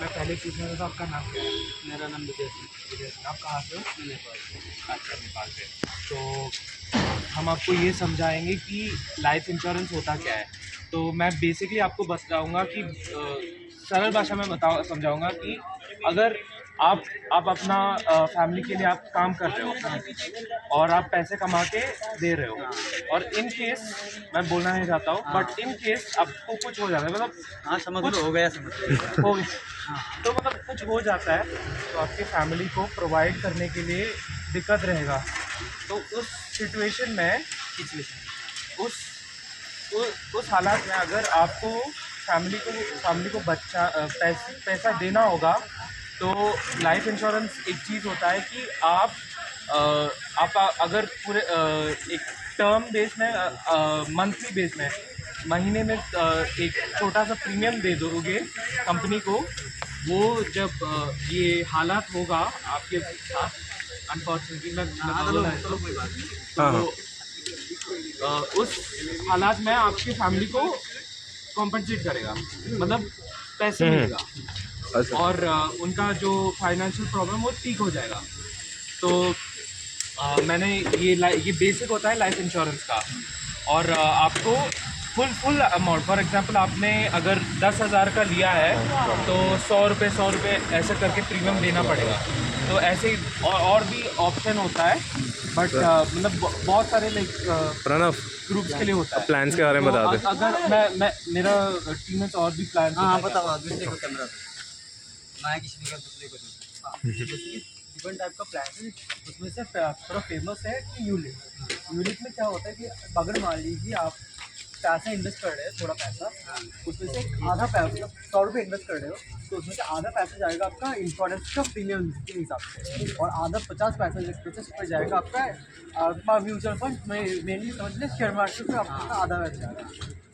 मैं पहले पूछना था आपका नाम क्या है? मेरा नाम विजय सिंह। विजय सिंह। आप कहाँ से हो? नेपाल से। अच्छा, नेपाल से। तो हम आपको ये समझाएंगे कि लाइफ इंश्योरेंस होता क्या है। तो मैं बेसिकली आपको बताऊंगा कि सरल भाषा में समझाऊंगा कि अगर आप अपना फैमिली के लिए आप काम कर रहे हो और आप पैसे कमा के दे रहे हो, और इन केस, मैं बोलना नहीं चाहता हूँ, बट इन केस आपको कुछ हो जाता है, मतलब हाँ समझ कुछ लो, हो गया समझ लो। हो तो मतलब कुछ हो जाता है तो आपकी फैमिली को प्रोवाइड करने के लिए दिक्कत रहेगा। तो उस सिचुएशन में, उस उस हालात में अगर आपको फैमिली को पैसा देना होगा, तो लाइफ इंश्योरेंस एक चीज़ होता है कि आप अगर पूरे एक टर्म बेस में, मंथली बेस में, महीने में एक छोटा सा प्रीमियम दे दोगे कंपनी को। वो जब ये हालात होगा आपके साथ, अनफॉर्चुनेटली मैं बोलना है, चलो कोई बात नहीं। तो उस हालात में आपकी फैमिली को कॉम्पनसेट करेगा, मतलब पैसे मिलेगा। अच्छा। और उनका जो फाइनेंशियल प्रॉब्लम वो ठीक हो जाएगा। तो मैंने ये बेसिक होता है लाइफ इंश्योरेंस का। और आपको फुल अमाउंट, फॉर एग्जांपल आपने अगर 10,000 का लिया है तो 100 रुपये ऐसे करके प्रीमियम देना पड़ेगा। तो ऐसे ही और भी ऑप्शन होता है, बट मतलब बहुत सारे लाइक प्रणव, ग्रुप्स के लिए होता है। प्लान्स के बारे में तो बता दे। अगर मैं मेरा टीम में तो और भी प्लान। हाँ बताओ, दूसरे को कैमरा मैं किसी का दूसरे को डिफरेंट टाइप का प्लान है, उसमें से थोड़ा फेमस है कि यूलिप। यूलिप में क्या होता है कि अगर मान लीजिए आप पैसा इन्वेस्ट कर रहे हैं, थोड़ा पैसा, उसमें से आधा पैसा, मतलब 100 रुपये इन्वेस्ट कर रहे हो, तो उसमें से आधा पैसा जाएगा आपका इंश्योरेंस का प्रीमियम के हिसाब से, और आधा 50 पैसा जाएगा आपका म्यूचुअल फंड में, मेनली समझ लें शेयर मार्केट में आपका आधा पैसा जाएगा।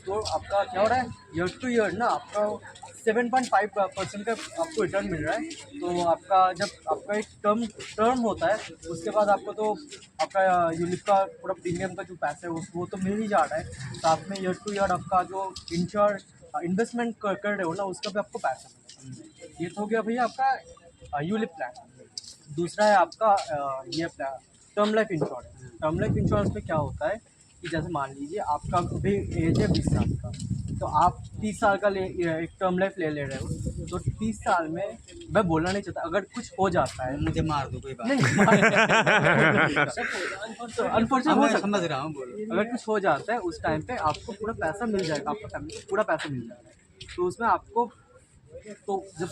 तो आपका क्या हो रहा है, ईयर टू ईयर ना आपका 7.5% का आपको रिटर्न मिल रहा है। तो आपका जब आपका एक टर्म होता है, उसके बाद आपको तो आपका यूनिट का पूरा प्रीमियम का जो पैसा है वो तो मिल ही जा रहा है, साथ में ईयर टू ईयर आपका जो इन्वेस्टमेंट कर रहे हो ना, उसका भी आपको पैसा मिलेगा। ये तो हो गया भैया आपका यूलिप प्लान। दूसरा है आपका ये plan, term life insurance. Term life insurance में क्या होता है कि जैसे मान लीजिए आपका अभी एज है 20 साल का, तो आप 30 साल का एक टर्म लाइफ ले रहे हो, तो 30 साल में, मैं बोलना नहीं चाहता, अगर कुछ हो जाता है, मुझे मार दो कोई बात नहीं अनफॉर्चुनेट समझ रहा हूँ, बोलो। अगर कुछ हो जाता है उस टाइम पे आपको पूरा पैसा मिल जाएगा, आपका फैमिली को पूरा पैसा मिल जाएगा। तो उसमें आपको, तो जब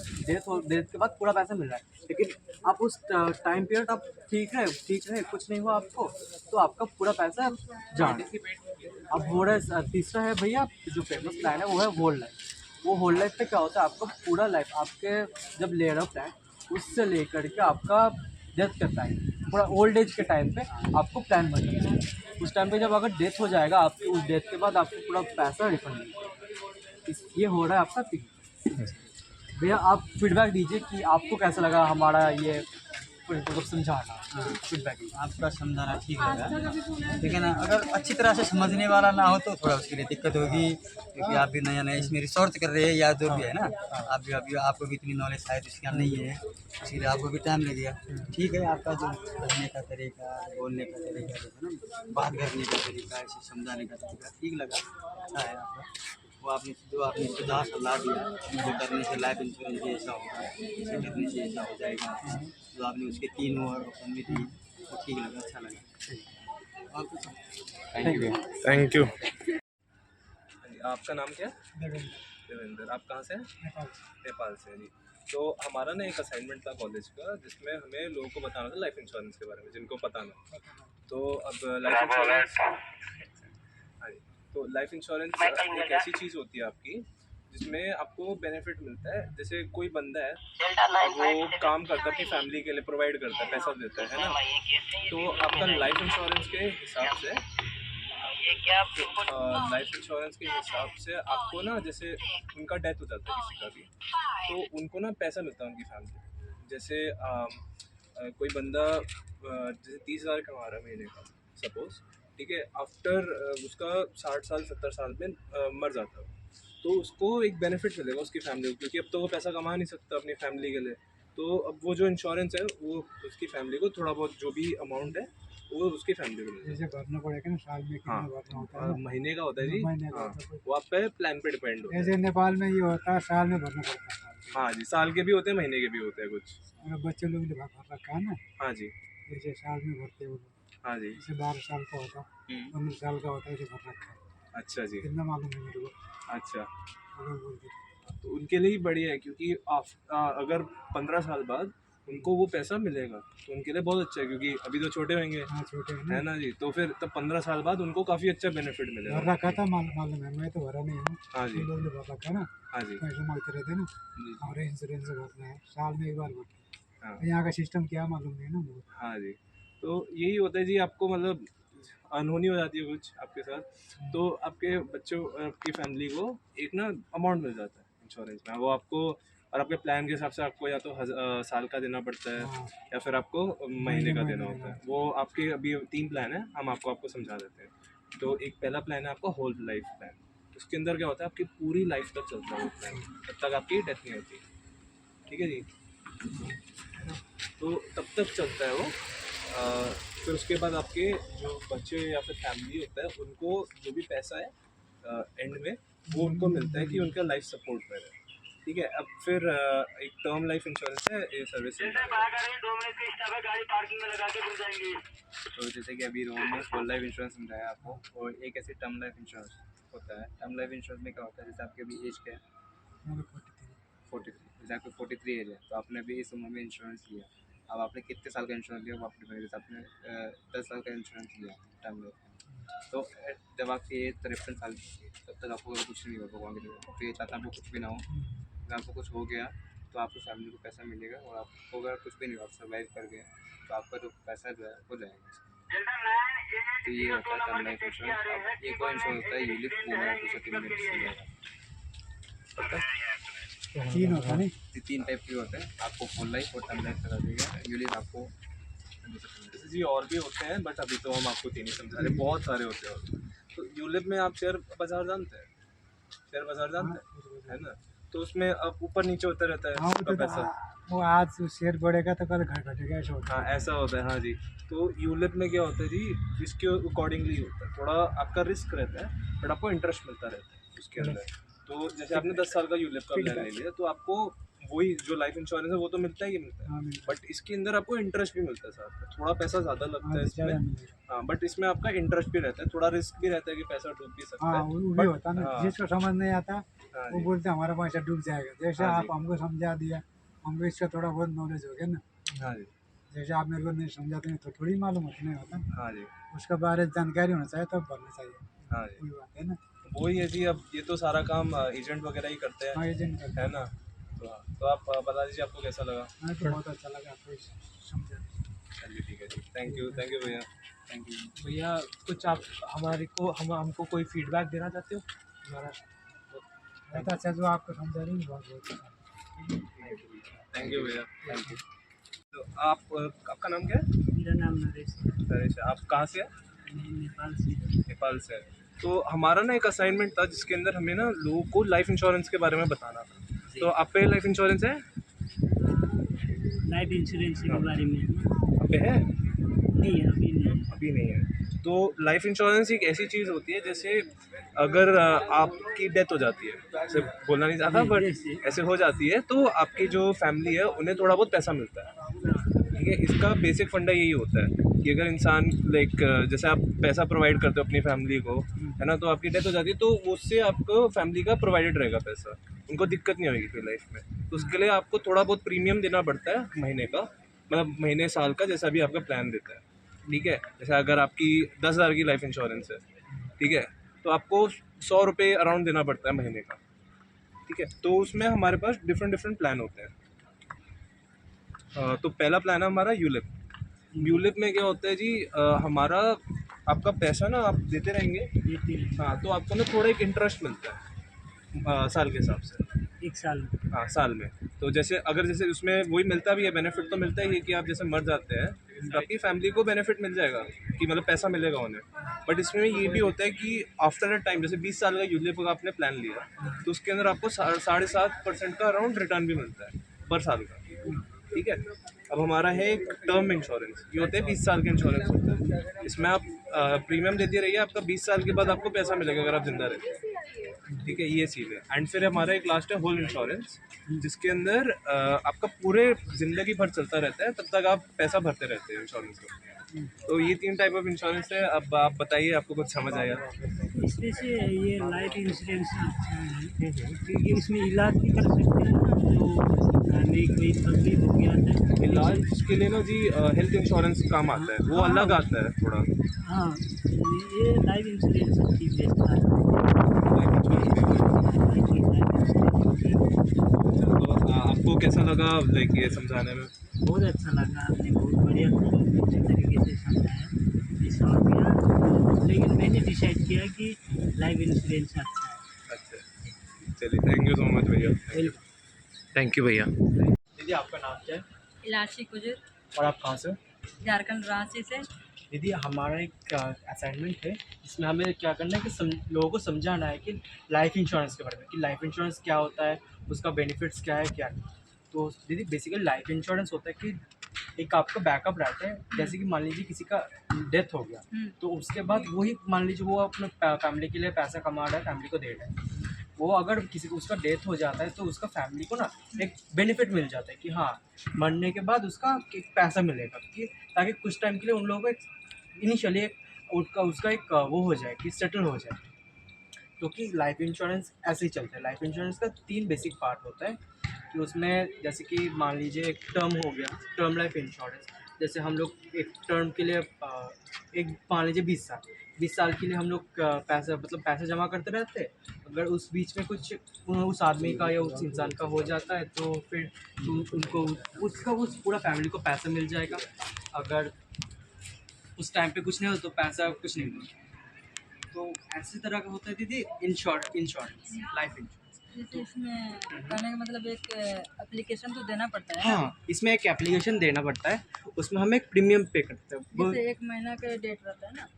डेथ के बाद पूरा पैसा मिल रहा है, लेकिन आप उस टाइम पीरियड आप ठीक रहे, कुछ नहीं हुआ आपको, तो आपका पूरा पैसा जा रहा है। अब हो रहा है तीसरा है भैया, जो फेमस प्लान है वो है होल लाइफ। वो होल लाइफ पे क्या होता है, आपका पूरा लाइफ आपके जब ले रहे हो प्लान, उससे लेकर के आपका डेथ के टाइम, पूरा ओल्ड एज के टाइम पे आपको प्लान बनना है। उस टाइम पे जब अगर डेथ हो जाएगा आपकी, उस डेथ के बाद आपको पूरा पैसा रिफंड मिलेगा। ये हो रहा है आपका तीन। भैया आप फीडबैक दीजिए कि आपको कैसा लगा हमारा ये मतलब समझाना। फीडबैक आपका समझाना ठीक लगा, लेकिन अगर अच्छी तरह से समझने वाला ना हो तो थोड़ा उसके लिए दिक्कत होगी, क्योंकि आप भी नया नया इसमें रिसर्च कर रहे हैं या जो भी है ना, आप भी अभी आपको भी इतनी नॉलेज शायद इसका नहीं है, इसीलिए आपको भी टाइम लगेगा। ठीक है, आपका जो कहने का तरीका, बोलने का तरीका, जो है ना, बात करने का तरीका, इसे समझाने का तरीका ठीक लगा, अच्छा है आपका। वो आपने सुझाव सलाह दिया, जो करने से लाइफ इंश्योरेंस भी ऐसा होगा, इसे करने से ऐसा हो जाएगा, जो आपने उसके 3 और ऑप्शन भी दी, वो ठीक लगा, अच्छा लगा। और कुछ? Thank you. Thank you. आपका नाम क्या है? देवेंद्र। आप कहाँ से हैं? नेपाल से जी। तो हमारा ना एक असाइनमेंट था कॉलेज का, जिसमें हमें लोगों को बताना था लाइफ इंश्योरेंस के बारे में, जिनको पता ना। तो अब लाइफ इंश्योरेंस, हाँ जी, तो लाइफ इंश्योरेंस एक ऐसी चीज़ होती है आपकी, जिसमें आपको बेनिफिट मिलता है। जैसे कोई बंदा है, वो काम करता है अपनी फैमिली के लिए, प्रोवाइड करता है, पैसा देता है ना, तो आपका लाइफ इंश्योरेंस के हिसाब से, लाइफ इंश्योरेंस के हिसाब से आपको ना, जैसे उनका डेथ हो जाता है किसी का भी, तो उनको ना पैसा मिलता है उनकी फैमिली। जैसे कोई बंदा जैसे 30,000 कमा रहा है महीने का, सपोज, ठीक है, आफ्टर उसका 60 साल 70 साल में मर जाता है, तो उसको एक बेनिफिट मिलेगा उसकी फैमिली को, क्योंकि अब तो वो पैसा कमा नहीं सकता अपनी फैमिली के लिए। तो अब वो जो इंश्योरेंस है वो उसकी फैमिली को थोड़ा बहुत जो भी अमाउंट है वो उसकी फैमिली को मिलेगा। जैसे भरना पड़ेगा ना, साल में हाँ, कितना भरना होता है ना, महीने का होता है जी। महीने का हाँ, होता है। वो आप पे प्लान पे डिपेंड होता है। जैसे नेपाल में ये होता है, साल में भरना पड़ता है। हाँ जी, साल के भी होते हैं, महीने के भी होते हैं कुछ। अगर बच्चे लोग ने भर रखा है ना, हाँ जी, जैसे साल में भरते हैं वो लोग, हाँ जी। जैसे 12 साल का होता है, 15 साल का होता है, ऐसे भर रखा है। अच्छा जी, कितना मालूम है मेरे को, अच्छा। वो लोग बोलते हैं। तो उनके लिए ही बढ़िया है, क्योंकि अगर 15 साल बाद उनको वो पैसा मिलेगा तो उनके लिए बहुत अच्छा है, क्योंकि अभी तो छोटे होंगे, हाँ, छोटे हैं है ना। ना जी। तो फिर तब 15 साल बाद उनको काफ़ी अच्छा बेनिफिट भर मिलेगा। रखा था, मालूम है, मैं तो भरा नहीं हूँ। हाँ जी, ये लोग ने भर रखा है ना, हाँ जी, पैसे मांगते रहते हैं ना, जी, हमारे इंश्योरेंस भरना है, साल में एक बार भरना है। हाँ, यहाँ का सिस्टम क्या मालूम नहीं है ना मुझे। हाँ जी। तो यही होता है जी, आपको मतलब अनहोनी हो जाती है कुछ आपके साथ, तो आपके बच्चों आपकी फैमिली को एक ना अमाउंट मिल जाता है इंश्योरेंस में, वो आपको और आपके प्लान के हिसाब से आपको या तो साल का देना पड़ता है हाँ, या फिर आपको महीने का देना होता देना है। वो आपके अभी 3 प्लान है, हम आपको समझा देते हैं। तो एक पहला प्लान है आपका होल लाइफ प्लान। उसके अंदर क्या होता है, आपकी पूरी लाइफ तक चलता है वो प्लान, तब तक आपकी डेथ नहीं होती। ठीक है जी, तो तब तक चलता है वो। फिर उसके बाद आपके जो बच्चे या फिर फैमिली होता है उनको जो भी पैसा है एंड में वो उनको मिलता है कि उनका लाइफ सपोर्ट में रहे। ठीक है, अब फिर एक टर्म लाइफ इंश्योरेंस है, ये सर्विस तो जैसे कि अभी रोहन ने होल लाइफ इंश्योरेंस समझाया आपको, और एक ऐसे टर्म लाइफ इंश्योरेंस होता है। टर्म लाइफ इंश्योरेंस में क्या होता है, जैसे आपकी अभी एज क्या है, मेरे 43। 43, जैसे आपको 43 एज है, तो आपने अभी इस उम्र में इंश्योरेंस लिया। अब आपने कितने साल का इंश्योरेंस लिया वो आपके डिपेंड, जैसे आपने 10 साल का इंश्योरेंस लिया टर्म लाइफ में, तो जब आपकी एज 53 साल की थी तब तक आपको अगर कुछ नहीं होगा भगवान की तरफ, तो ये चाहता आपको कुछ भी ना हो, अगर आपको कुछ हो गया तो आपको फैमिली को पैसा मिलेगा, और आपको अगर कुछ भी नहीं हुआ, आप सर्वाइव कर गए, तो आपका जो पैसा जो है हो जाएगा। तो ये होता है टर्म लाइफ इंश्योरेंस। अब एक और इंश्योरेंस होता है यूलिप, वो मैं आपको 3 मिनट समझाएगा। पता है? 3 होता है नहीं। ये 3 टाइप के होते हैं, आपको होल लाइफ और टर्म लाइफ करा देगा। यूलिप आपको जी और भी होते हैं, बट अभी तो हम आपको 3 ही समझा रहे हैं, बहुत सारे होते हैं और। तो यूलिप में आप शेयर बाजार जानते हैं, शेयर बाजार जानते हैं, है ना। तो उसमें अब ऊपर नीचे होता रहता है हाँ, उसका पैसा। वो आज शेयर बढ़ेगा तो कल घटेगा, ऐसा होता हाँ, ऐसा होता है, हाँ जी। तो यूलिप में क्या होता है जी, इसके अकॉर्डिंगली होता है, थोड़ा आपका रिस्क रहता है बट आपको इंटरेस्ट मिलता रहता है उसके अंदर। तो जैसे आपने 10 साल का यूलिप का प्लान ले लिया, तो आपको वही जो लाइफ इंश्योरेंस है वो तो मिलता ही मिलता है, है। बट इसके अंदर आपको इंटरेस्ट भी मिलता है साथ में। थोड़ा पैसा ज़्यादा लगता है ज़्यादा इसमें, मिलेगा। हाँ, बट इसमें आपका इंटरेस्ट भी रहता है, थोड़ा रिस्क भी रहता है कि पैसा डूब भी सकता हाँ, है। वो भी बट होता है ना, हाँ, जिसको समझ नहीं आता हाँ वो जी, बोलते हैं हमारा पैसा डूब जाएगा। जैसे हाँ आप जी, हमको समझा दिया, हमको इसका थोड़ा बहुत नॉलेज हो गया ना। हाँ जी, जैसे आप मेरे को नहीं समझाते हैं तो थोड़ी मालूम होता नहीं होता, हाँ जी, उसके बारे में जानकारी होना चाहिए तब भरना चाहिए। हाँ जी। वही बात है ना। वही है जी, अब ये तो सारा काम एजेंट वगैरह ही करते हैं, हाँ, एजेंट का है ना। तो हाँ, तो आप बता दीजिए आपको कैसा लगा। हाँ, तो बहुत अच्छा लगा आपको समझा। चलिए ठीक है जी, थैंक यू भैया, थैंक यू। भैया कुछ आप हमारे को हमको कोई फीडबैक देना चाहते हो हमारा? बहुत अच्छा जो आपको समझा रही हूँ, बहुत बहुत अच्छा। थैंक यू भैया, थैंक यू। तो आपका नाम क्या है? मेरा नाम नरेश है, नरेश है। आप कहाँ से हैं? मैं नेपाल से। नेपाल से है। तो हमारा ना एक असाइनमेंट था जिसके अंदर हमें ना लोगों को लाइफ इंश्योरेंस के बारे में बताना था। तो आप पे लाइफ इंश्योरेंस है? लाइफ इंश्योरेंस के बारे में आप पे है? नहीं है, अभी नहीं। अभी नहीं है। तो लाइफ इंश्योरेंस एक ऐसी चीज़ होती है, जैसे अगर आपकी डेथ हो जाती है, ऐसे बोलना नहीं चाहता बट ऐसे हो जाती है, तो आपकी जो फैमिली है उन्हें थोड़ा बहुत पैसा मिलता है। ठीक है, इसका बेसिक फंडा यही होता है कि अगर इंसान लाइक जैसे आप पैसा प्रोवाइड करते हो अपनी फैमिली को, है ना, तो आपकी डेथ हो जाती है तो उससे आपको फैमिली का प्रोवाइडेड रहेगा पैसा, उनको दिक्कत नहीं होगी फिर लाइफ में। तो उसके लिए आपको थोड़ा बहुत प्रीमियम देना पड़ता है महीने का, मतलब महीने साल का, जैसा भी आपका प्लान देता है। ठीक है, जैसे अगर आपकी 10,000 की लाइफ इंश्योरेंस है, ठीक है, तो आपको 100 रुपये अराउंड देना पड़ता है महीने का। ठीक है, तो उसमें हमारे पास डिफरेंट प्लान होते हैं। तो पहला प्लान है हमारा यूलिप। यूलिप में क्या होता है जी, हमारा आपका पैसा ना आप देते रहेंगे, देते हैं हाँ, तो आपको ना थोड़ा एक इंटरेस्ट मिलता है साल के हिसाब से। 1 साल में। हाँ, साल में। तो जैसे अगर जैसे उसमें वही मिलता भी है, बेनिफिट तो मिलता ही है कि आप जैसे मर जाते हैं तो आपकी फैमिली को बेनिफिट मिल जाएगा कि मतलब पैसा मिलेगा उन्हें। बट इसमें ये भी होता है कि आफ्टर अ टाइम, जैसे 20 साल का यूलिप का आपने प्लान लिया, तो उसके अंदर आपको 7.5% का अराउंड रिटर्न भी मिलता है पर साल का। ठीक है। अब हमारा है एक टर्म इंश्योरेंस, ये होते हैं 20 साल के इंश्योरेंस होते हैं। इसमें आप प्रीमियम देते रहिए, आपका 20 साल के बाद आपको पैसा मिलेगा अगर आप जिंदा रहते हैं। ठीक है, ये सीन है। एंड फिर हमारा एक लास्ट है होल इंश्योरेंस, जिसके अंदर आपका पूरे जिंदगी भर चलता रहता है, तब तक आप पैसा भरते रहते हैं इंश्योरेंस में। तो ये 3 टाइप ऑफ इंश्योरेंस है। अब आप बताइए, आपको कुछ समझ आया? इसमें से ये लाइफ इंश्योरेंस अच्छा है क्योंकि इसमें इलाज भी कर सकते हैं ना, जो हमें कोई तकलीफ हो गया था। इलाज के लिए ना जी हेल्थ इंश्योरेंस काम आता है, वो अलग आता है थोड़ा। हाँ, ये लाइफ इंश्योरेंस अच्छी बेस्ट है। तो आपको कैसा लगा लाइक ये समझाने में? बहुत अच्छा लगा, आपने बहुत बढ़िया तरीके से समझाया, मैं समझ गया। लेकिन मैंने डिसाइड किया कि लाइफ इंश्योरेंस अच्छा है। अच्छा, चलिए, थैंक यू सो मच भैया। थैंक यू भैया। दीदी आपका नाम क्या है इलाची कुजूर, और आप कहाँ से हो? झारखंड रांची से। दीदी हमारा एक असाइनमेंट है, इसमें हमें क्या करना है कि लोगों को समझाना है कि लाइफ इंश्योरेंस के बारे में, कि लाइफ इंश्योरेंस क्या होता है, उसका बेनिफिट्स क्या है क्या नहीं। तो दीदी बेसिकली लाइफ इंश्योरेंस होता है कि एक आपका बैकअप रहता है, जैसे कि मान लीजिए किसी का डेथ हो गया, तो उसके बाद वही मान लीजिए वो अपने फैमिली के लिए पैसा कमा रहा है, फैमिली को दे रहा है। वो अगर किसी को उसका डेथ हो जाता है तो उसका फैमिली को ना एक बेनिफिट मिल जाता है कि हाँ, मरने के बाद उसका एक पैसा मिलेगा, कि ताकि कुछ टाइम के लिए उन लोगों को एक इनिशियली एक उसका एक वो हो जाए कि सेटल हो जाए। क्योंकि लाइफ इंश्योरेंस ऐसे ही चलता है। लाइफ इंश्योरेंस का 3 बेसिक पार्ट होता है कि उसमें जैसे कि मान लीजिए एक टर्म हो गया, टर्म लाइफ इंश्योरेंस। जैसे हम लोग एक टर्म के लिए एक मान लीजिए 20 साल के लिए हम लोग पैसा मतलब पैसा जमा करते रहते हैं। अगर उस बीच में कुछ उस आदमी का या उस इंसान का हो जाता है तो फिर उनको उसका उस पूरा फैमिली को पैसा मिल जाएगा। अगर उस टाइम पे कुछ नहीं हो तो पैसा कुछ नहीं मिलेगा। तो ऐसी तरह का होता है दीदी इंश्योरेंस, लाइफ इंश्योरेंस। जैसे इसमें कहने का मतलब एक एप्लीकेशन तो देना पड़ता है ना? हाँ, इसमें एक एप्लीकेशन देना पड़ता है, उसमें हम एक प्रीमियम पे करते हैं। जैसे 1 महीना का डेट रहता है ना?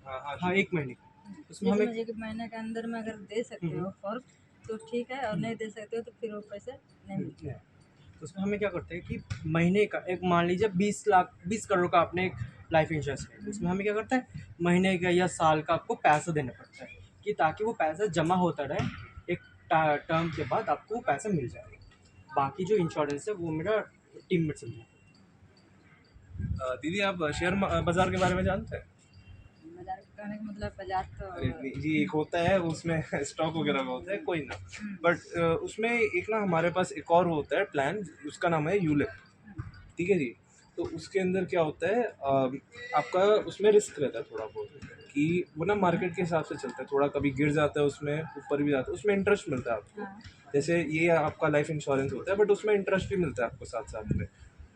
हाँ, 1 महीने का। उसमें हम एक 1 महीने के अंदर में अगर दे सकते हो फॉर्म तो ठीक है, और नहीं दे सकते हो तो फिर वो पैसे नहीं मिलते। तो उसमें हमें क्या करते हैं कि महीने का एक मान लीजिए 20 करोड़ का आपने एक लाइफ इंश्योरेंस लिया, उसमें हमें क्या करता है महीने का या साल का आपको पैसा देना पड़ता है, कि ताकि वो पैसा जमा होता रहे, एक टर्म के बाद आपको वो पैसा मिल जाएगा। बाकी जो इंश्योरेंस है वो मेरा टीम में समझा। दीदी आप शेयर बाजार के बारे में जानते हैं? बाजार कहने का मतलब बाजार तो अरे नहीं जी, एक होता है उसमें स्टॉक वगैरह का होता है, कोई ना। बट उसमें एक ना हमारे पास एक और होता है प्लान, उसका नाम है यूलिप। ठीक है जी। तो उसके अंदर क्या होता है, आपका उसमें रिस्क रहता है थोड़ा बहुत, कि वो ना मार्केट के हिसाब से चलता है, थोड़ा कभी गिर जाता है, उसमें ऊपर भी जाता है, उसमें इंटरेस्ट मिलता है आपको। जैसे ये आपका लाइफ इंश्योरेंस होता है, बट उसमें इंटरेस्ट भी मिलता है आपको साथ साथ में।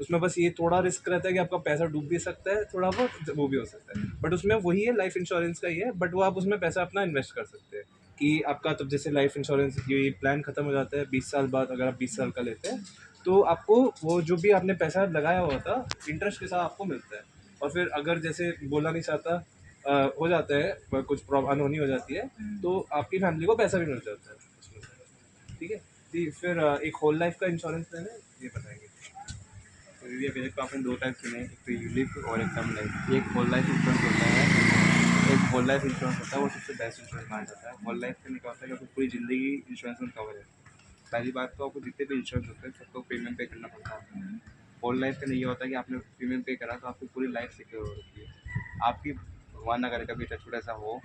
उसमें बस ये थोड़ा रिस्क रहता है कि आपका पैसा डूब भी सकता है, थोड़ा बहुत वो भी हो सकता है, बट उसमें वही है, लाइफ इंश्योरेंस का ही है, बट वो आप उसमें पैसा अपना इन्वेस्ट कर सकते हैं। कि आपका तब जैसे लाइफ इंश्योरेंस ये प्लान खत्म हो जाता है 20 साल बाद, अगर आप 20 साल का लेते हैं, तो आपको वो जो भी आपने पैसा लगाया हुआ था इंटरेस्ट के साथ आपको मिलता है। और फिर अगर जैसे बोलना नहीं चाहता हो जाता है, कुछ प्रॉब्लम अनहोनी हो जाती है, तो आपकी फैमिली को पैसा भी मिल जाता है उसमें से। ठीक है जी। फिर एक होल लाइफ का इंश्योरेंस लेना है, ये बताएंगे। तो ये अभी तक आपने 2 टाइप सुने, एक तो यूलिप और एक टर्म लाइफ। एक होल लाइफ इंश्योरेंस होता है, एक होल लाइफ इंश्योरेंस होता है, वो सबसे बेस्ट इंश्योरेंस माना जाता है। होल लाइफ में क्या होता है कि आपको पूरी ज़िंदगी इंश्योरेंस में कवर है। पहली बात तो आपको जितने भी इंश्योरेंस होते हैं सबको प्रीमियम पे करना पड़ता है। होल लाइफ का नहीं होता कि आपने प्रीमियम पे करा तो आपकी पूरी लाइफ सिक्योर हो रखी है। आपकी भगवान ना करे कभी टच ऐसा हो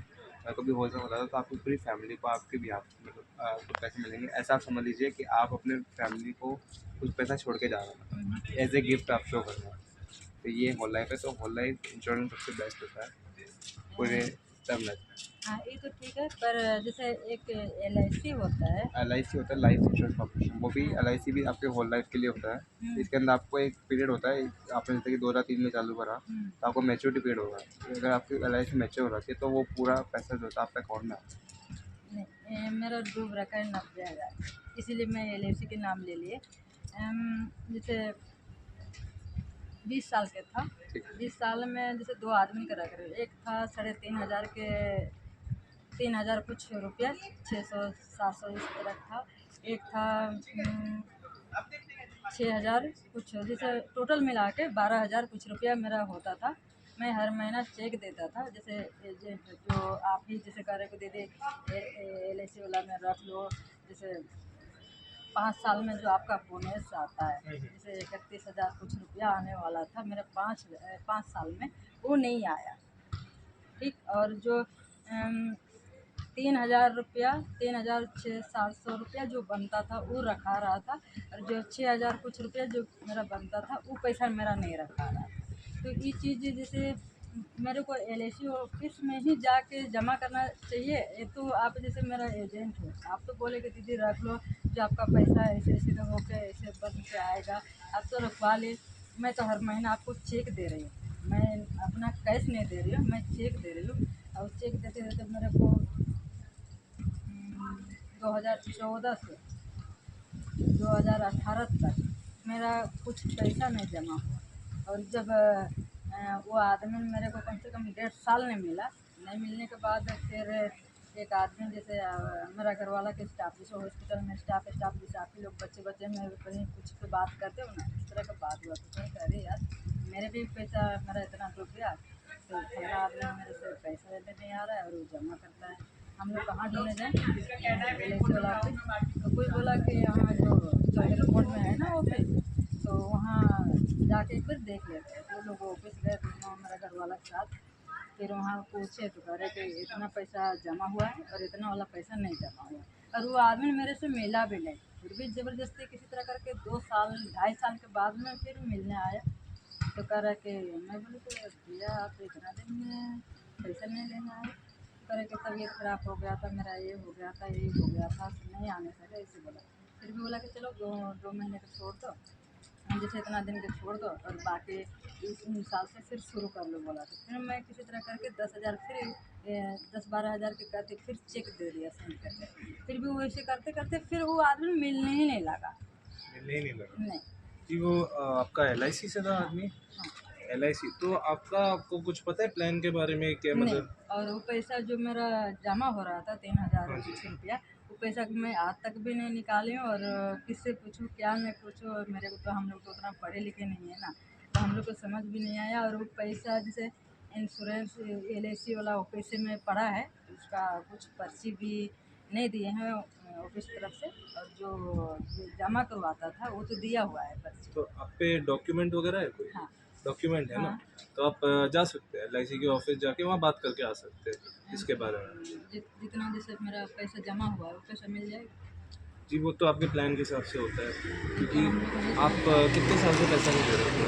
या कभी हो ऐसा होता है तो आपकी पूरी फैमिली को आपके भी आप मतलब कुछ पैसे मिलेंगे। ऐसा आप समझ लीजिए कि आप अपने फैमिली को कुछ पैसा छोड़ के जा रहे हैं, एज ए गिफ्ट आप शो कर रहे हैं। तो ये होल लाइफ है। तो होल लाइफ इंश्योरेंस सबसे बेस्ट होता है पूरे टर्म लाइफ में। हाँ, ये तो ठीक है, पर जैसे एक LIC होता है। LIC होता है, लाइफ इंश्योरेंस कॉर्पोरेशन, वो भी LIC भी आपके होल लाइफ के लिए होता है। इसके अंदर आपको एक पीरियड होता है, आपने जैसे कि 2003 में चालू करा तो आपको मैच्योरिटी पीरियड होगा। तो अगर आपकी LIC मैच्योर हो जाती है तो वो पूरा पैसा जो होता है आपके अकाउंट में आता है। नहीं, मेरा डूब रखा है 90,000, इसीलिए मैं LIC के नाम ले लिए। जैसे 20 साल के था। ठीक 20 साल में जैसे 2 आदमी का रख रहे, एक था 3,500 के, 3,000 कुछ रुपया, 600-700 इस तरह था। एक था 6,000 कुछ, जैसे टोटल मिला के 12,000 कुछ रुपया मेरा होता था। मैं हर महीना चेक देता था, जैसे एजेंट जो आप ही जैसे कह रहे को दीदी LIC वाला में रख लो, जैसे 5 साल में जो आपका बोनस आता है, जैसे 31,000 कुछ रुपया आने वाला था मेरा 5 साल में, वो नहीं आया। ठीक, और जो 3,000 रुपया, 3,600-700 रुपया जो बनता था वो रखा रहा था, और जो 6,000 कुछ रुपया जो मेरा बनता था वो पैसा मेरा नहीं रखा रहा था। तो ये चीज़ जैसे मेरे को LIC ऑफिस में ही जाके जमा करना चाहिए। ये तो आप जैसे मेरा एजेंट हो, आप तो बोले कि दीदी रख लो, जो आपका पैसा ऐसे ऐसे का होके ऐसे बन के आएगा, आप तो रखवा ले। मैं तो हर महीना आपको चेक दे रही हूँ, मैं अपना कैश नहीं दे रही हूँ, मैं चेक दे रही हूँ। और चेक देते देते मेरे को 2014 से 2018 तक मेरा कुछ पैसा नहीं जमा हुआ। और जब वो आदमी मेरे को कम से कम 1.5 साल नहीं मिला, नहीं मिलने के बाद फिर एक आदमी जैसे मेरा घर वाला के स्टाफ, जैसे हॉस्पिटल में स्टाफ जैसे आप ही लोग बच्चे में कहीं कुछ तो बात करते हो ना, इस तरह का बात हुआ। तो कहीं अरे यार मेरे भी पैसा मेरा इतना डूब गया, तो फला आदमी मेरे से पैसा लेने नहीं आ रहा है और वो जमा करता है। हम लोग कहाँ ढूंढने जाएँ LIC वाला ऑफिस? तो कोई बोला कि यहाँ जो एयरपोर्ट में है ना ऑफिस, तो वहाँ जाके एक बार देख लेते हैं। तो लोग ऑफिस गए, दोनों मेरा घर वाला के साथ, फिर वहाँ पूछे तो कह रहे कि इतना पैसा जमा हुआ है और इतना वाला पैसा नहीं जमा हुआ है। और वो आदमी मेरे से मिला भी नहीं, फिर भी ज़बरदस्ती किसी तरह करके 2 साल 2.5 साल के बाद में फिर मिलने आया। तो कह रहा कि मैं बोली कि भैया आप इतना दिन में पैसा नहीं लेने आए? कह रहे कि तबीयत खराब हो गया था मेरा, ये हो गया था, ये हो गया था, नहीं आने सके, ऐसे बोला। फिर भी बोला कि चलो 2 महीने का छोड़ दो, जैसे इतना दिन के छोड़ दो और बाकी इस साल से फिर शुरू कर लो बोला। तो फिर मैं किसी तरह करके 10,000 फिर 10-12,000 के करके फिर चेक दे दिया सेंड करके। फिर भी वो ऐसे करते करते फिर वो आदमी मिलने ही नहीं लगा। मिलने ही नहीं लगा नहीं। जी। वो आपका LIC से था आदमी? हाँ। LIC तो आपको कुछ पता है प्लान के बारे में क्या नहीं, मतलब? और वो पैसा जो मेरा जमा हो रहा था 3,000 हाँ जी। कुछ रुपया, वो पैसा मैं आज तक भी नहीं निकाली हूँ। और किससे पूछूँ क्या नहीं पूछूँ, और मेरे को तो, हम लोग तो उतना पढ़े लिखे नहीं है ना, तो हम लोग को समझ भी नहीं आया। और वो पैसा जैसे इंश्योरेंस LIC वाला ऑफिस में पड़ा है, उसका कुछ पर्ची भी नहीं दिए हैं ऑफिस तरफ से, और जो जमा करवाता था वो तो दिया हुआ है पर्ची। तो आप पे डॉक्यूमेंट वगैरह है कोई? हाँ। डॉक्यूमेंट है ना? हाँ। तो आप जा सकते हैं LIC के ऑफिस जाके वहाँ बात करके आ सकते हैं इसके बारे में। जितना जैसे मेरा पैसा जमा हुआ है वो पैसा मिल जाएगा। जी वो तो आपके प्लान के हिसाब से होता है, क्योंकि आप कितने साल से पैसा नहीं दे रहे थे?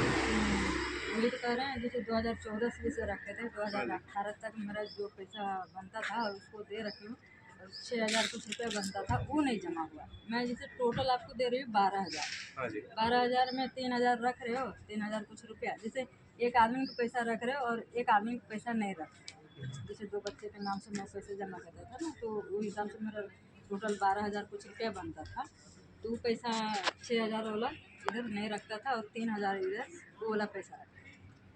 वही तो कह रहे हैं, जैसे 2014 से जैसे रखे थे, 2018 तक मेरा जो पैसा बनता था उसको दे रखी हूँ। और 6,000 कुछ रुपया बनता था वो नहीं जमा हुआ। मैं जैसे टोटल आपको दे रही हूँ 12,000। हाँ जी। 12,000 में 3,000 रख रहे हो, 3,000 कुछ रुपया, जैसे एक आदमी का पैसा रख रहे हो और एक आदमी का पैसा नहीं रख रहे हो। जैसे 2 बच्चे के नाम से मैं पैसे जमा करता था ना, तो वो हिसाब से मेरा टोटल 12,000 कुछ रुपया बनता था। तो वो पैसा 6,000 वाला इधर नहीं रखता था और 3,000 इधर वो वाला पैसा रखता था।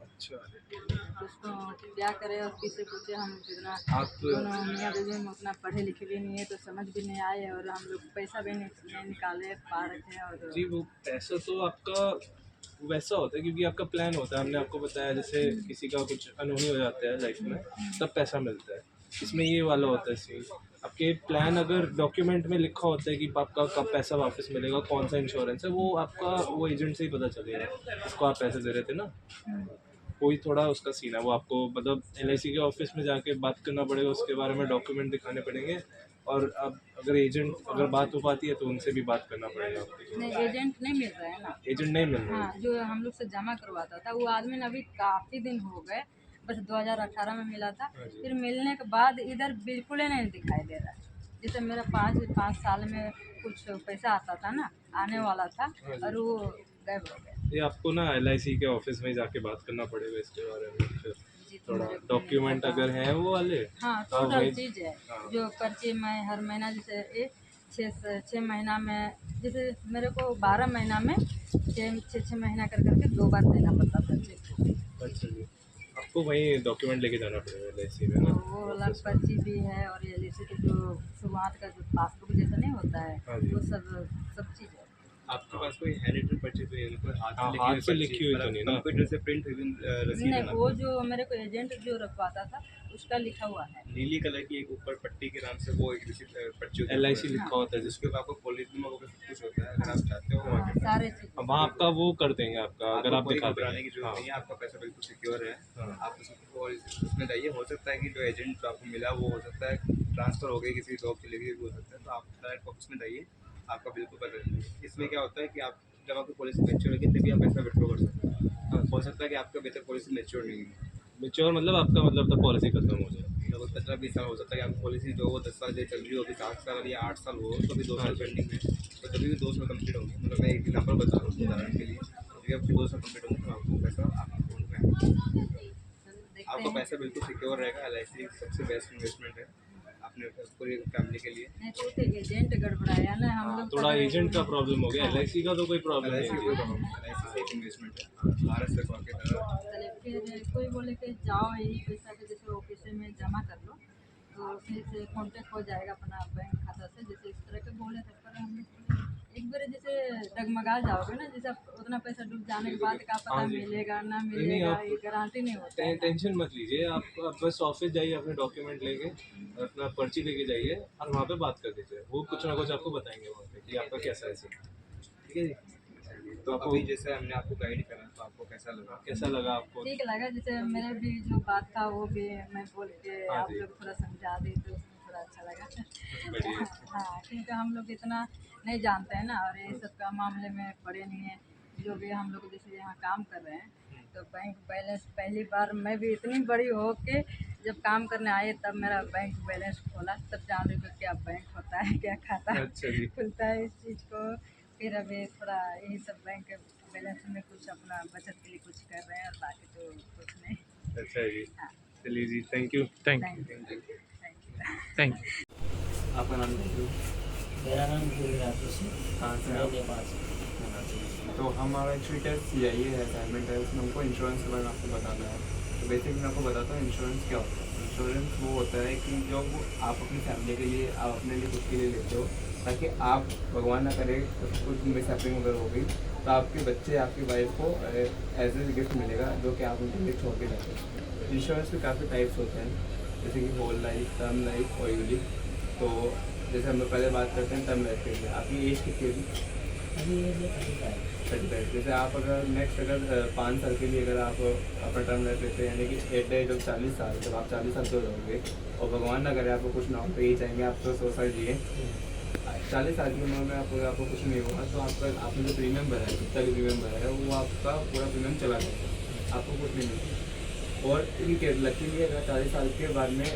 अच्छा। तो उसको क्या करें और किससे पूछे, हम जितना आप दोनों मियाँ बीवी में उतना पढ़े लिखे भी नहीं है, तो समझ भी नहीं आए, और हम लोग पैसा भी नहीं निकाले पा रखे हैं। और जी वो पैसा तो आपका वैसा होता है क्योंकि आपका प्लान होता है, हमने आपको बताया जैसे किसी का कुछ अनहोनी हो जाता है लाइफ में तब पैसा मिलता है, इसमें ये वाला होता है सीन। आपके प्लान अगर डॉक्यूमेंट में लिखा होता है कि आपका कब पैसा वापस मिलेगा, कौन सा इंश्योरेंस है, वो आपका वो एजेंट से ही पता चलेगा उसको आप पैसे दे रहे थे ना, वही थोड़ा उसका सीन है। वो आपको मतलब LIC के ऑफिस में जाके बात करना पड़ेगा, उसके बारे में डॉक्यूमेंट दिखाने पड़ेंगे, और अब अगर एजेंट अगर बात हो पाती है तो उनसे भी बात करना पड़ेगा आपको। नहीं, एजेंट नहीं मिल रहा है ना। एजेंट नहीं मिल रहा है। हाँ, जो हम लोग से जमा करवाता था वो आदमी ने अभी काफ़ी दिन हो गए, बस 2018 में मिला था। हाँ जी। फिर मिलने के बाद इधर बिल्कुल ही नहीं दिखाई दे रहा है। जैसे मेरा 5 साल में कुछ पैसा आता था ना, आने वाला था, हाँ जी। और वो गायब हो गया। ये आपको ना LIC के ऑफिस में जाके बात करना पड़ेगा इसके बारे में, फिर जी, तो थोड़ा मेरे को डॉक्यूमेंट नहीं पता। अगर हैं वो वाले। हाँ, हाँ, टोटल वही। चीज़ है। हाँ। जो पर्ची मैं हर महीना जैसे छः महीना में, जैसे मेरे को 12 महीना में छः महीना कर करके 2 बार देना पड़ता था चेक को। अच्छा जी, आपको वहीं डॉक्यूमेंट लेके जाना पड़ेगा LIC में ना? वो वाला पर्ची भी है, और LIC के जो शुरुआत का जो पासबुक जैसा नहीं होता हाँ है, जी। वो सब चीज़ है। आपके पास कोई हैंड पर्ची तो है, कोई हाँ, हाथ से लिखी हुई तो नहीं ना? कंप्यूटर से प्रिंट हुई रसीद है नहीं, ना? वो जो मेरे को एजेंट जो रखवाता था उसका लिखा हुआ है। नीली कलर की एक ऊपर पट्टी के नाम से वो एक रसीद पर्ची होती है। LIC लिखा होता है जिसके ऊपर आपको पॉलिसी में सब कुछ होता है, अगर आप चाहते हो हाँ, सारे चीज़। वहाँ आपका वो कर देंगे आपका, अगर आप कोई दिखा घबराने की देंगे। जरूरत नहीं है, आपका पैसा बिल्कुल सिक्योर है। आप उसमें जाइए, हो सकता है कि जो एजेंट आपको मिला वो हो सकता है ट्रांसफ़र हो गई, किसी जॉब चली गई, हो सकता है, तो आप डायरेक्ट ऑफिस में जाइए, आपका बिल्कुल पता चलेगा। इसमें क्या होता है कि आप जब आपकी पॉलिसी मैच्योर होगी तभी आप पैसा विड्रॉ कर सकते हैं। हो सकता है कि आपका अभी तक पॉलिसी मैच्योर नहीं है, मेच्योर मतलब आपका मतलब तब पॉलिसी खत्म हो जाए। लगभग 15-20 साल हो सकता है कि आपकी पॉलिसी जो वो 10 साल से चल रही हो, अभी 7 साल या 8 साल हो, तो अभी 2 साल पेंडिंग है, तो तभी भी 2 साल कंप्लीट होंगे। मतलब मैं एक एग्जाम्पल बता रहा हूँ उदाहरण के लिए, जब आपके 2 साल कंप्लीट होंगे तो आपको पैसा आपके अकाउंट में आएगा। देखते आपका हैं। पैसा बिल्कुल सिक्योर रहेगा। LIC सबसे बेस्ट इन्वेस्टमेंट है अपने पूरी फैमिली के लिए। नहीं तो वो एजेंट गड़बड़ाया ना, हम लोग थोड़ा पहले- एजेंट का प्रॉब्लम हो गया, LIC का तो कोई प्रॉब्लम LIC नहीं कोई है। प्रॉब्लम नहीं, LIC सेफ इन्वेस्टमेंट है, भारत सरकार के तरह। चले फिर कोई बोले कि जाओ यही पैसा के जैसे ऑफिस में जमा कर लो, तो फिर से कॉन्टेक्ट हो जाएगा अपना बैंक खाता से, जैसे इस तरह के बोले थे। पर हम लोग एक बार जैसे डगमगा जाओगे ना, जैसे आप उतना पैसा डूब जाने के बाद क्या पता हाँ जी। मिलेगा ना नहीं, मिलेगा, आप- ये गारंटी नहीं होता है ना। टेंशन मत लीजिए, आप बस ऑफिस जाइए, अपने डॉक्यूमेंट लेके अपना पर्ची लेके जाइए और वहाँ पे बात कर दीजिए, वो कुछ ना कुछ आपको बताएंगे वहाँ पे कि आपका कैसा है सर। ठीक है जी, तो अभी जैसे हमने आपको गाइड करा, तो आपको कैसा लगा? कैसा लगा आपको? ठीक लगा, जैसे मेरे भी जो बात था वो भी मैं बोल के हाँ आप जी। लोग थोड़ा समझा दी, तो उसमें थोड़ा अच्छा लगा। बढ़िया। हाँ, क्योंकि हम लोग इतना नहीं जानते हैं ना, और ये सब का मामले में पड़े नहीं है। जो भी हम लोग जैसे यहाँ काम कर रहे हैं, तो बैंक बैलेंस पहली बार मैं भी इतनी बड़ी हो के जब काम करने आए तब मेरा बैंक बैलेंस खोला, तब जान रही हूँ क्या बैंक होता है, क्या खाता अच्छा जी। खुलता है इस चीज़ को। फिर अभी थोड़ा यही सब बैंक बैलेंस में कुछ अपना बचत के लिए कुछ कर रहे हैं, और बाकी तो कुछ नहीं। अच्छा जी, हाँ, चलिए जी, thank you. Thank thank you, thank you. Thank you. आपका नाम क्या है? मेरा नाम गुरुराज जोशी, कहाँ से मैं आप? नेपाल से। तो हमारा एक्चुअली क्या CIA है, असाइनमेंट है, उसमें हमको इंश्योरेंस के बारे में आपको बताना है। तो बेसिकली मैं आपको बताता हूँ इंश्योरेंस क्या होता है। इंश्योरेंस वो होता है कि जो आप अपनी फैमिली के लिए, आप अपने लिए खुद के लिए लेते हो, ताकि आप भगवान ना करे कुछ मिस हैपनिंग अगर हो गई तो आपके बच्चे, आपकी वाइफ को एज ए गिफ्ट मिलेगा, जो कि आप उनके लिए छोड़ के जाते हो। इंश्योरेंस के काफ़ी टाइप्स होते हैं, जैसे कि होल लाइफ, टर्म लाइफ और यूनिक। तो जैसे हम लोग पहले बात करते हैं टर्म लाइफ के लिए, आपकी एज कितनी होगी? अभी ये 35 जैसे आप अगर नेक्स्ट अगर 5 साल के लिए अगर आप अपना टर्म लाइफ लेते हैं, यानी कि एट द एज ऑफ 40 साल, जब आप 40 साल के हो जाओगे और भगवान ना करे आपको कुछ ना हो, तो यही चाहेंगे आप तो 100 साल जिए। 40 साल की उम्र में आपको कुछ नहीं हुआ तो आपने जो प्रीमियम भरा है, कितना भी प्रीमियम भरा है, वो आपका पूरा प्रीमियम चला जाएगा, आपको कुछ नहीं मिलेगा। और इनके लकीली अगर 40 साल के बाद में,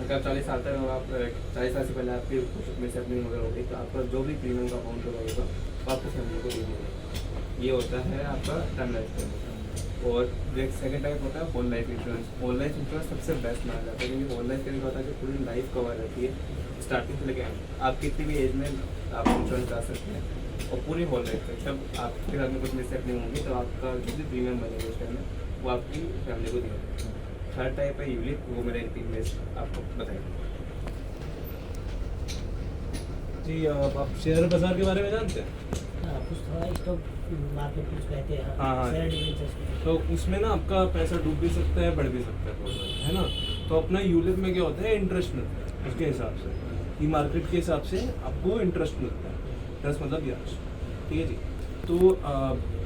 अगर 40 साल तक आप 40 साल से पहले आपकी कुछ में से अपनी मगर हो गई, तो आपका जो भी प्रीमियम का अमाउंट होगा वो आपको फैमिली को दे देगा। ये होता है आपका टर्म लाइफ इंश्योरेंस। और एक सेकंड टाइप होता है whole life insurance. Whole life insurance सबसे बेस्ट माना जाता है, क्योंकि होल लाइफ के लिए होता है कि पूरी लाइफ कवर रहती है, स्टार्टिंग से लेकर आप कितनी भी एज में आप इंश्योरेंस करा सकते हैं, और पूरी होल लाइफ तक जब आपके घर में कुछ मिस हैपनिंग होंगी तो आपका जो भी प्रीमियम बनेगा उस टाइम में वो आपकी फैमिली को दिया जाएगा। थर्ड टाइप है यूलिप, वो मेरा एक इन्वेस्ट आपको बताएगा। जी, आप शेयर बाजार के बारे में जानते हैं? हाँ, कुछ थोड़ा स्टॉक मार्केट कुछ कहते हैं, हाँ। Share debentures. तो उसमें ना आपका पैसा डूब भी सकता है, बढ़ भी सकता है थोड़ा, है ना। तो अपना यूलिप में क्या होता है, इंटरेस्ट मिलता है उसके हिसाब से, ई मार्केट के हिसाब से आपको इंटरेस्ट मिलता है, इंटरेस्ट मतलब ब्याज। ठीक है जी। तो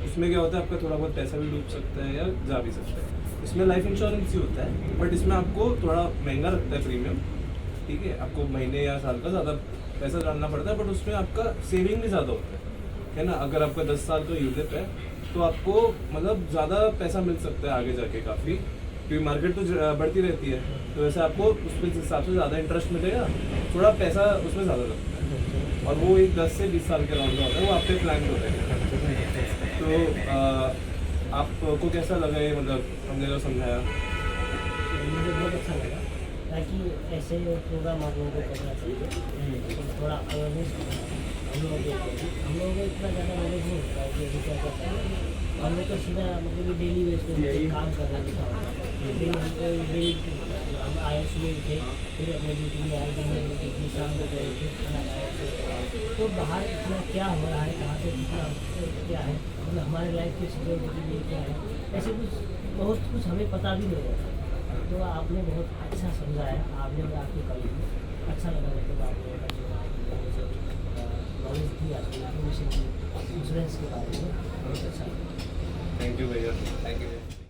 इसमें क्या होता है, आपका थोड़ा बहुत पैसा भी डूब सकता है या जा भी सकता है। इसमें लाइफ इंश्योरेंस ही होता है, बट इसमें आपको थोड़ा महंगा लगता है प्रीमियम। ठीक है, आपको महीने या साल का ज़्यादा पैसा डालना पड़ता है, बट उसमें आपका सेविंग भी ज़्यादा होता है ना। अगर आपका 10 साल का यूलिप है तो आपको मतलब ज़्यादा पैसा मिल सकता है आगे जाके काफ़ी, क्योंकि मार्केट तो बढ़ती रहती है, तो वैसे आपको उसके हिसाब से ज़्यादा इंटरेस्ट मिलेगा, थोड़ा पैसा उसमें ज़्यादा लगता है, और वो एक 10 से 20 साल के राउंड का होता है, वो आपके प्लान होता है। तो आपको कैसा लगा ये, मतलब हमने जो समझाया? मुझे बहुत अच्छा लगा, ताकि ऐसे प्रोग्राम आप लोगों को करना चाहिए। थोड़ा अवेयरनेस हम लोगों को इतना ज़्यादा नॉलेज नहीं होता है कि अभी क्या करते हैं। हम लोग तो सीधा मतलब डेली बेस पे काम कर रहे हैं, लेकिन हमको डेली हम आए सुबह उठे, फिर अपने ड्यूटी में आए, दिन में ड्यूटी शाम को गए, फिर खाना खाए। तो बाहर इतना क्या हो रहा है, कहाँ पे कितना क्या है, मतलब हमारे लाइफ की सिक्योरिटी के लिए क्या है, ऐसे कुछ बहुत कुछ हमें पता भी नहीं रहता। तो आपने बहुत अच्छा समझाया, आपने और आपके कल अच्छा लगा, मतलब आपने नॉलेज दी, आपकी इन्फॉर्मेशन दी इंश्योरेंस के बारे में, बहुत अच्छा लगा। थैंक यू भैया, थैंक यू।